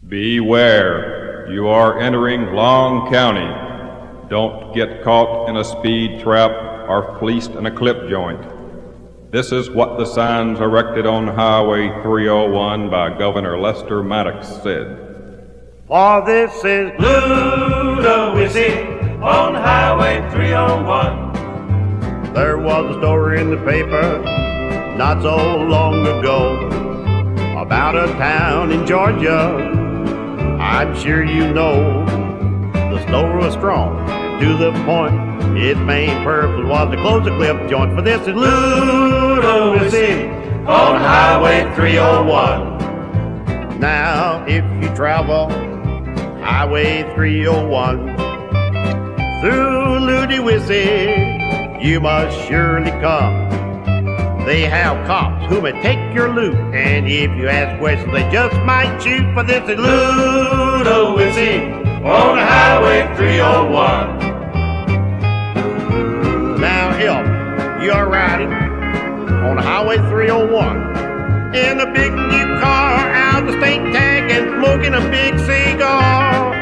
Beware, you are entering Long County. Don't get caught in a speed trap or fleeced in a clip joint. This is what the signs erected on Highway 301 by Governor Lester Maddox said. For this is Ludowici on Highway 301. There was a story in the paper not so long ago about a town in Georgia. I'm sure you know the story was strong and to the point. Its main purpose was to close the clip joint. For this is Ludowici on Highway 301. Now, if you travel Highway 301 through Ludowici, you must surely come. They have cops who may take your loot, and if you ask questions, they just might shoot. For this is Ludowici on Highway 301. Now, if you're riding on Highway 301 in a big new car, out the state tag and smoking a big cigar,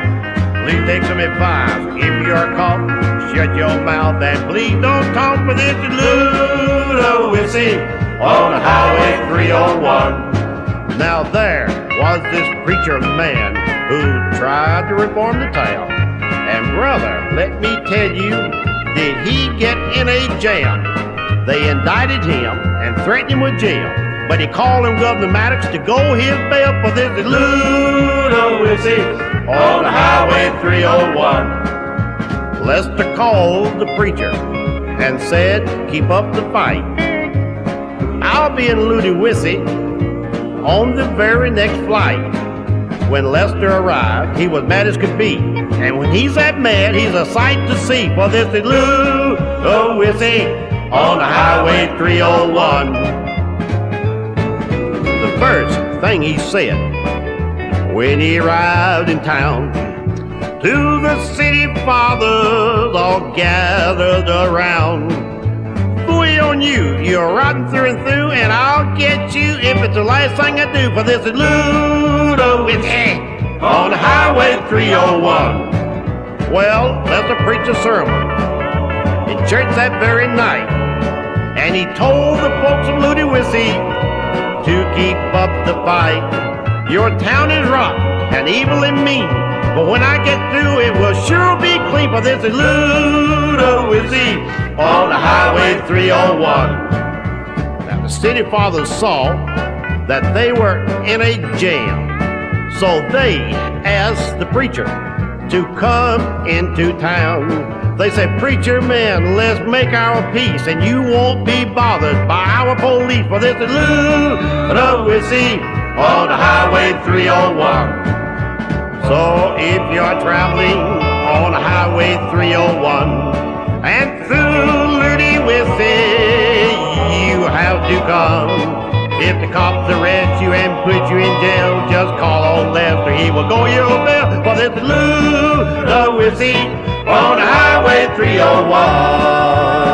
please take some advice. If you're caught, shut your mouth and please don't talk. For this is Ludowici on Highway 301. Now there was this preacher man who tried to reform the town. And brother, let me tell you, did he get in a jam. They indicted him and threatened him with jail. But he called on Governor Maddox to go his bail. For this is Ludowici on Highway 301. Lester called the preacher and said, keep up the fight. I'll be in Ludowici on the very next flight. When Lester arrived, he was mad as could be. And when he's that mad, he's a sight to see. For this is Ludowici on Highway 301. The first thing he said when he arrived in town, to the city fathers all gathered around. Fooey on you, you're rotten through and through, and I'll get you if it's the last thing I do. For this is Ludowici on Highway 301. Well, Lester preached a sermon in church that very night, and he told the folks of Ludowici to keep up the fight. Your town is rotten and evil and mean, but when I get through, it will sure be clean. For this is Ludowici on the Highway 301. Now, the city fathers saw that they were in a jam, so they asked the preacher to come into town. They said, preacher man, let's make our peace, and you won't be bothered by our police. For this is Ludowici on the Highway 301. So if you're traveling on Highway 301 and through Ludowici, you have to come. If the cops arrest you and put you in jail, just call on Lester, he will go your bail. For this is Ludowici on Highway 301.